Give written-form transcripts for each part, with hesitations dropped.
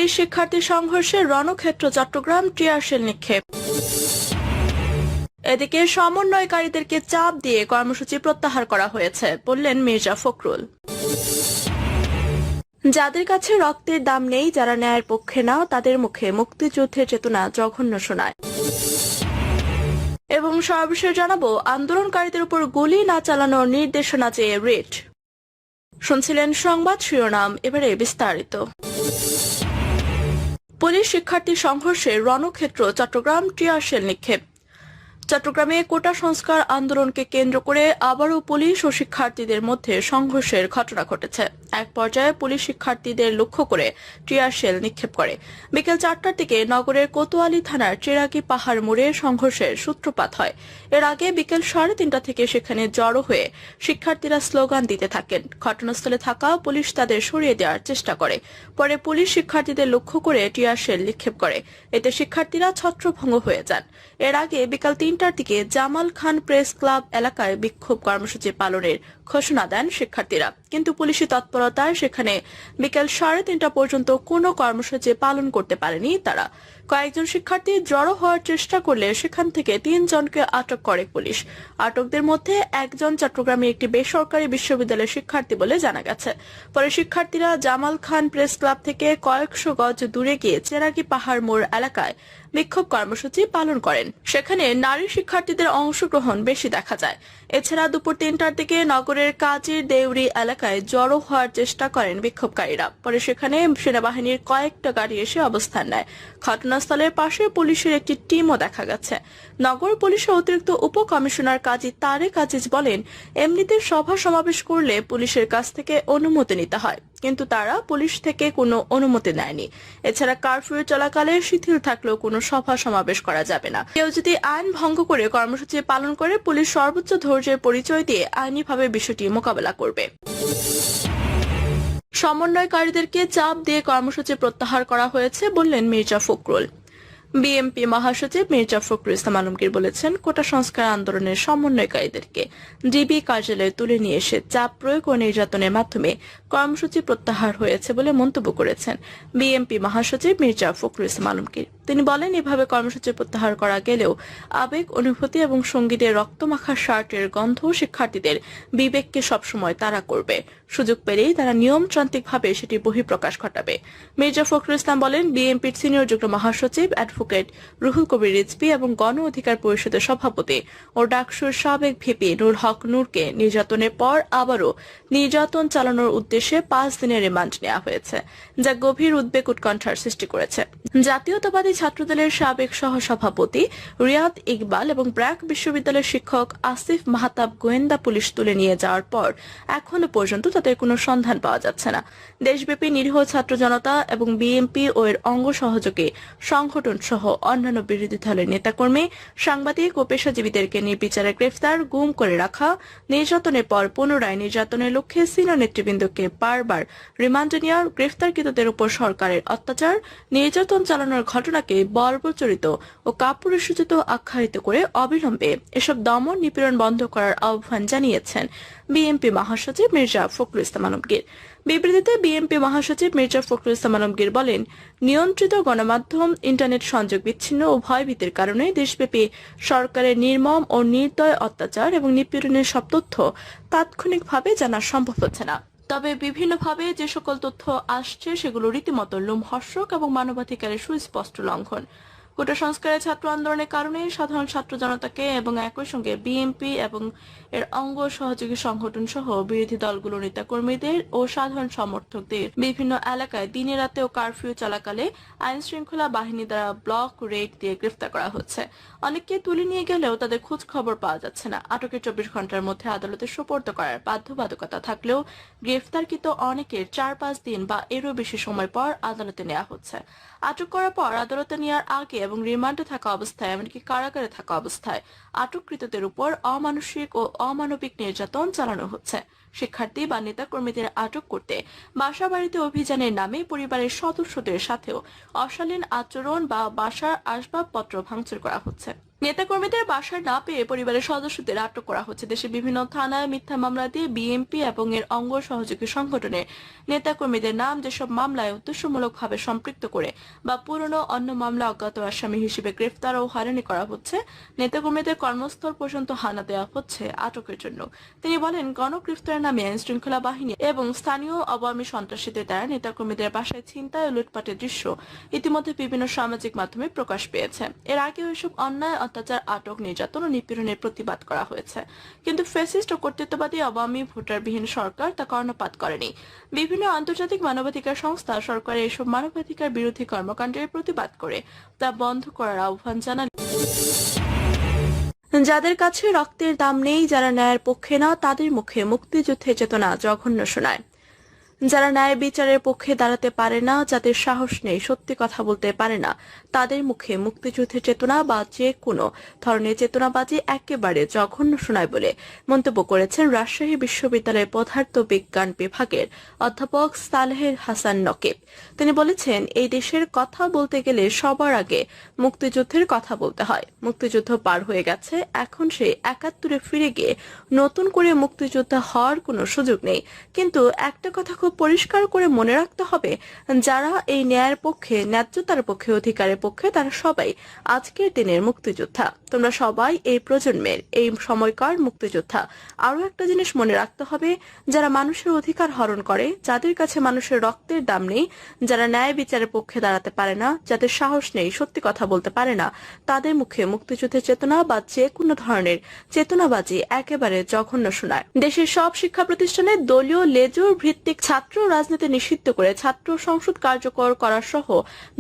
Police শিক্ষার্থী সংঘর্ষে রণক্ষেত্র Chittagong tear shell নিক্ষেপ। এদিকে সমন্বয়কারীদেরকে চাপ দিয়ে কর্মসূচি প্রত্যাহার করা হয়েছে বললেন মির্জা ফখরুল। যাদের কাছে রক্তের দাম নেই, যারা ন্যায়ের পক্ষে না, তাদের মুখে মুক্তিযুদ্ধের চেতনা জঘন্য শোনায়। এবং সর্বশেষ জানাবো, আন্দোলনকারীদের উপর গুলি না চালানোর নির্দেশনা চেয়ে রিট। শুনছিলেন সংবাদ শিরোনাম, এবারে বিস্তারিত। পুলিশ শিক্ষার্থী সংঘর্ষে রণক্ষেত্র চট্টগ্রাম টিয়ারশেল নিক্ষেপ। চট্টগ্রামে কোটা সংস্কার আন্দোলনকে কেন্দ্র করে আবারও পুলিশ ও শিক্ষার্থীদের মধ্যে সংঘর্ষের ঘটনা ঘটেছে। এক পর্যায়ে পুলিশ শিক্ষার্থীদের লক্ষ্য করে টিয়ারশেল নিক্ষেপ করে। বিকেল 4টার দিকে নগরের কোতোয়ালি থানার চেরাগি পাহাড় মোড়ে সংঘর্ষের সূত্রপাত হয়। এর আগে বিকেল 3:30 থেকে সেখানে জড়ো হয়ে শিক্ষার্থীরা স্লোগান দিতে থাকেন। ঘটনাস্থলে থাকা পুলিশ তাদের সরিয়ে দেওয়ার চেষ্টা করে। পরে পুলিশ শিক্ষার্থীদের লক্ষ্য করে টিয়ারশেল নিক্ষেপ করে। এতে শিক্ষার্থীরা ছত্রভঙ্গ হয়ে যান। এর আগে বিকাল 3টার দিকে জামাল খান প্রেস ক্লাব এলাকায় বিক্ষোভ কর্মসূচি পালনের ঘোষণা দেন শিক্ষার্থীরা, কিন্তু পুলিশি তৎপরতায় সেখানে বিকেল 3:30 পর্যন্ত কোনো কর্মসূচি পালন করতে পারেনি তারা। কয়েকজন শিক্ষার্থী জড়ো হওয়ার চেষ্টা করলে সেখান থেকে 3 জনকে আটক করে পুলিশ। আটকদের মধ্যে একজন চট্টগ্রামের একটি বেসরকারি বিশ্ববিদ্যালয়ের শিক্ষার্থী বলে জানা গেছে। পরে শিক্ষার্থীরা জামাল খান প্রেস ক্লাব থেকে কয়েকশো গজ দূরে গিয়ে চেরাগি পাহাড় মোড় এলাকায় বিক্ষোভ কর্মসূচি পালন করেন। সেখানে নারী শিক্ষার্থীদের অংশগ্রহণ বেশি দেখা যায়। এছাড়া দুপুর 3টার দিকে নগরের কাজীর দেউরি এলাকায় জড়ো হওয়ার চেষ্টা করেন বিক্ষোভকারীরা। পরে সেখানে সেনাবাহিনীর কয়েকটা গাড়ি এসে অবস্থান নেয়। ঘটনাস্থলের পাশে পুলিশের একটি টিমও দেখা গেছে। নগর পুলিশের অতিরিক্ত উপ কমিশনার কাজী তারেক আজিজ বলেন, এমনিতে সভা সমাবেশ করলে পুলিশের কাছ থেকে অনুমতি নিতে হয়, কিন্তু তারা পুলিশ থেকে কোনো অনুমতি নেয়নি। এছাড়া কারফিউ চলাকালে শিথিল থাকলেও কোনো সভা সমাবেশ করা যাবে না। কেউ যদি আইন ভঙ্গ করে কর্মসূচি পালন করে, পুলিশ সর্বোচ্চ ধৈর্যের পরিচয় দিয়ে আইনিভাবে বিষয়টি মোকাবেলা করবে। সমন্বয়কারীদেরকে চাপ দিয়ে কর্মসূচি প্রত্যাহার করা হয়েছে বললেন মির্জা ফখরুল। বিএনপি মহাসচিব মির্জা ফখরুল ইসলাম আলমগীর বলেছেন, কোটা সংস্কার আন্দোলনের সমন্বয়কারীদেরকে ডিবি কার্যালয়ে তুলে নিয়ে এসে চাপ প্রয়োগ ও নির্যাতনের মাধ্যমে কর্মসূচি প্রত্যাহার হয়েছে বলে মন্তব্য করেছেন বিএনপি মহাসচিব মির্জা ফখরুল ইসলাম আলমগীর। তিনি বলেন, এভাবে কর্মসূচি প্রত্যাহার করা গেলেও আবেগ, অনুভূতি এবং সঙ্গীদের রক্তমাখা শার্টের গন্ধ শিক্ষার্থীদের বিবেককে সবসময় তাড়া করবে। সুযোগ পেলেই তারা নিয়মতান্ত্রিকভাবে সেটি বহিঃপ্রকাশ ঘটাবে। মির্জা ফখরুল ইসলাম বলেন, বিএনপির সিনিয়র যুগ্ম মহাসচিব অ্যাডভোকেট রুহুল কবির রিজভী এবং গণ অধিকার পরিষদের সভাপতি ও ডাকসুর সাবেক ভিপি নূর হক নূরকে নির্যাতনের পর আবারও নির্যাতন চালানোর উদ্দেশ্যে 5 দিনের রিমান্ড নেওয়া হয়েছে, যা গভীর উদ্বেগ উৎকণ্ঠার সৃষ্টি করেছে। জাতীয়তাবাদী ছাত্রদলের সাবেক সহসভাপতি রিয়াদ ইকবাল এবং ব্র্যাক বিশ্ববিদ্যালয়ের শিক্ষক আসিফ মাহতাব গোয়েন্দা পুলিশ তুলে নিয়ে যাওয়ার পর এখনো পর্যন্ত তাদের কোনো সন্ধান পাওয়া যাচ্ছে না। দেশব্যাপী নিরীহ ছাত্র জনতা এবং বিএনপি ও এর অঙ্গ সহযোগী সংগঠন সহ অন্যান্য বিরোধী দলের নেতাকর্মী, সাংবাদিক ও পেশাজীবীদেরকে নির্বিচারে গ্রেফতার, গুম করে রাখা, নির্যাতনের পর পুনরায় নির্যাতনের লক্ষ্যে সিনিয়র নেতৃবৃন্দকে বারবার রিমান্ডে নেওয়ার, গ্রেফতারকৃতদের উপর সরকারের অত্যাচার, নির্যাতন চালানোর ঘটনাকে বর্বরচরিত ও কাপুরুষোচিত আখ্যায়িত করে অবিলম্বে এসব দমন নিপীড়ন বন্ধ করার আহ্বান জানিয়েছেন বিএনপি মহাসচিব মির্জা ফখরুল ইসলাম আলমগীর। বিবৃতিতে বিএনপি মহাসচিব মির্জা ফখরুল ইসলাম আলমগীর বলেন, নিয়ন্ত্রিত গণমাধ্যম, ইন্টারনেট সংযোগ বিচ্ছিন্ন ও ভয়ভীতির কারণে দেশব্যাপী সরকারের নির্মম ও নির্দয় অত্যাচার এবং নিপীড়নের সব তথ্য তাৎক্ষণিকভাবে জানা সম্ভব হচ্ছে না। তবে বিভিন্নভাবে যে সকল তথ্য আসছে সেগুলো রীতিমতো লোমহর্ষক এবং মানবাধিকারের সুস্পষ্ট লঙ্ঘন। কোটা সংস্কারের ছাত্র আন্দোলনের কারণে সাধারণ ছাত্র জনতাকে এবং একই সঙ্গে বিএনপি এবং এর অঙ্গ সহযোগী সংগঠন সহ বিরোধী দলগুলোর নেতাকর্মীদের ও সাধারণ সমর্থকদের বিভিন্ন এলাকায় দিনে রাতে ও কারফিউ চলাকালে আইন শৃঙ্খলা বাহিনী দ্বারা ব্লক রেড দিয়ে গ্রেফতার করা হচ্ছে। অনেককে তুলে নিয়ে গেলেও তাদের খোঁজ খবর পাওয়া যাচ্ছে না। আটকের 24 ঘন্টার মধ্যে আদালতে সোপর্দ করার বাধ্যবাধকতা থাকলেও গ্রেফতারকৃত অনেকের 4-5 দিন বা এরও বেশি সময় পর আদালতে নেওয়া হচ্ছে। আটক করার পর আদালতে নেওয়ার আগে এবং রিমান্ডে থাকা অবস্থায়, এমনকি কারাগারে থাকা অবস্থায় আটককৃতদের উপর অমানসিক ও অমানবিক নির্যাতন চালানো হচ্ছে। শিক্ষার্থী বা নেতাকর্মীদের আটক করতে বাসাবাড়িতে অভিযানের নামে পরিবারের সদস্যদের সাথেও অশালীন আচরণ বা বাসার আসবাবপত্র ভাঙচুর করা হচ্ছে। নেতাকর্মীদের বাসায় না পেয়ে পরিবারের সদস্যদের আটক করা হচ্ছে। দেশের বিভিন্ন থানায় মিথ্যা মামলা দিয়ে বিএনপি এবং এর অঙ্গ সহযোগী সংগঠনের নেতাকর্মীদের নাম যেসব মামলায় উদ্দেশ্যমূলকভাবে সম্পৃক্ত করে বা পুরনো অন্য মামলা অজ্ঞাত আসামি হিসেবে গ্রেফতার ও হয়রানি করা হচ্ছে, নেতাকর্মীদের কর্মস্থল পর্যন্ত হানা দেওয়া হচ্ছে আটকের জন্য। তিনি বলেন, গণগ্রেফতারের নামে আইন শৃঙ্খলা বাহিনী এবং স্থানীয় আওয়ামী সন্ত্রাসীদের দ্বারা নেতাকর্মীদের বাসায় ছিনতাই ও লুটপাটের দৃশ্য ইতিমধ্যে বিভিন্ন সামাজিক মাধ্যমে প্রকাশ পেয়েছে। এর আগেও এসব অন্যায়, অত্যাচার, আটক, নির্যাতন ও নিপীড়নের প্রতিবাদ করা হয়েছে, কিন্তু ফ্যাসিস্ট ও কর্তৃত্ববাদী আওয়ামী ভোটারবিহীন সরকার তা কর্ণপাত করেনি। বিভিন্ন আন্তর্জাতিক মানবাধিকার সংস্থা সরকারের এসব মানবাধিকার বিরোধী কর্মকাণ্ডের প্রতিবাদ করে তা বন্ধ করার আহ্বান জানান। যাদের কাছে রক্তের দাম নেই, যারা ন্যায়ের পক্ষে না, তাদের মুখে মুক্তিযুদ্ধের চেতনা জঘন্য শোনায়। যারা ন্যায় বিচারের পক্ষে দাঁড়াতে পারে না, যাদের সাহস নেই, সত্যি কথা বলতে পারে না, তাদের মুখে মুক্তিযুদ্ধের চেতনা বা যে কোনো ধরনের চেতনাবাজি একেবারে জঘন্য শোনায় বলে মন্তব্য করেছেন রাজশাহী বিশ্ববিদ্যালয়ের পদার্থ বিজ্ঞান বিভাগের অধ্যাপক সালেহ হাসান নকিব। তিনি বলেছেন, এই দেশের কথা বলতে গেলে সবার আগে মুক্তিযুদ্ধের কথা বলতে হয়। মুক্তিযুদ্ধ পার হয়ে গেছে, এখন সে ৭১-এ ফিরে গিয়ে নতুন করে মুক্তিযোদ্ধা হওয়ার কোনো সুযোগ নেই। কিন্তু একটা কথা খুব পরিষ্কার করে মনে রাখতে হবে, যারা এই ন্যায়ের পক্ষে, ন্যায্যতার পক্ষে, অধিকারের পক্ষে, তারা সবাই আজকের দিনের মুক্তিযোদ্ধা। তোমরা সবাই এই প্রজন্মের, এই সময়কার মুক্তিযোদ্ধা। আরো একটা জিনিস মনে রাখতে হবে, যারা মানুষের অধিকার হরণ করে, যাদের কাছে মানুষের রক্তের দাম নেই, যারা ন্যায় বিচারের পক্ষে দাঁড়াতে পারে না, যাদের সাহস নেই, সত্যি কথা বলতে পারে না, তাদের মুখে মুক্তিযুদ্ধের চেতনা বা যে কোনো ধরনের চেতনাবাজি একেবারে জঘন্য শোনায়। দেশের সব শিক্ষা প্রতিষ্ঠানে দলীয় লেজুর ভিত্তিক ছাত্র রাজনীতি নিষিদ্ধ করে ছাত্র সংসদ কার্যকর করা সহ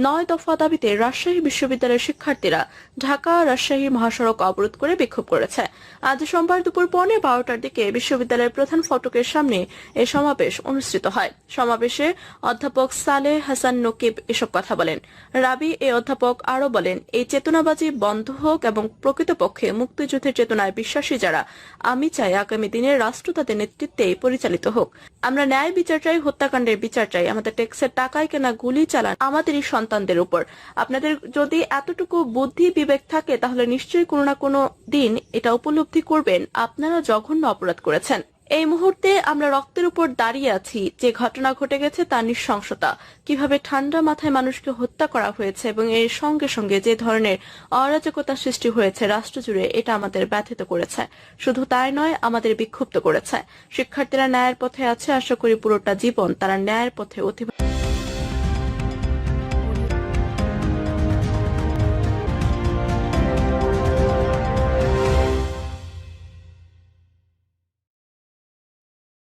9 দফা দাবিতে রাজশাহী বিশ্ববিদ্যালয়ের শিক্ষার্থীরা ঢাকা রাজশাহী মহাসড়ক অবরোধ করে বিক্ষোভ করেছে। আজ সোমবার দুপুর 12:15টার দিকে বিশ্ববিদ্যালয়ের প্রধান ফটকের সামনে এই সমাবেশ অনুষ্ঠিত হয়। সমাবেশে অধ্যাপক সালেহ হাসান নকিব এসব কথা বলেন। রাবি এই অধ্যাপক আরো বলেন, এই চেতনাবাজি বন্ধ হোক এবং প্রকৃতপক্ষে মুক্তিযুদ্ধের চেতনায় বিশ্বাসী যারা, আমি চাই আগামী দিনের রাষ্ট্র তাদের নেতৃত্বেই পরিচালিত হোক। আমরা ন্যায় বিচার চাই, হত্যাকাণ্ডের বিচার চাই। আমাদের ট্যাক্সের টাকায় কেনা গুলি চালান আমাদেরই সন্তানদের উপর। আপনাদের যদি এতটুকু বুদ্ধি বিবেক থাকে, তাহলে নিশ্চয়ই কোনো না কোনো দিন এটা উপলব্ধি করবেন আপনারা জঘন্য অপরাধ করেছেন। এই মুহূর্তে আমরা রক্তের উপর দাঁড়িয়ে আছি। যে ঘটনা ঘটে গেছে তার নৃশংসতা, কিভাবে ঠান্ডা মাথায় মানুষকে হত্যা করা হয়েছে এবং এর সঙ্গে সঙ্গে যে ধরনের অরাজকতা সৃষ্টি হয়েছে রাষ্ট্র জুড়ে, এটা আমাদের ব্যথিত করেছে। শুধু তাই নয়, আমাদের বিক্ষুব্ধ করেছে। শিক্ষার্থীরা ন্যায়ের পথে আছে, আশা করি পুরোটা জীবন তারা ন্যায়ের পথে অতিবাহিত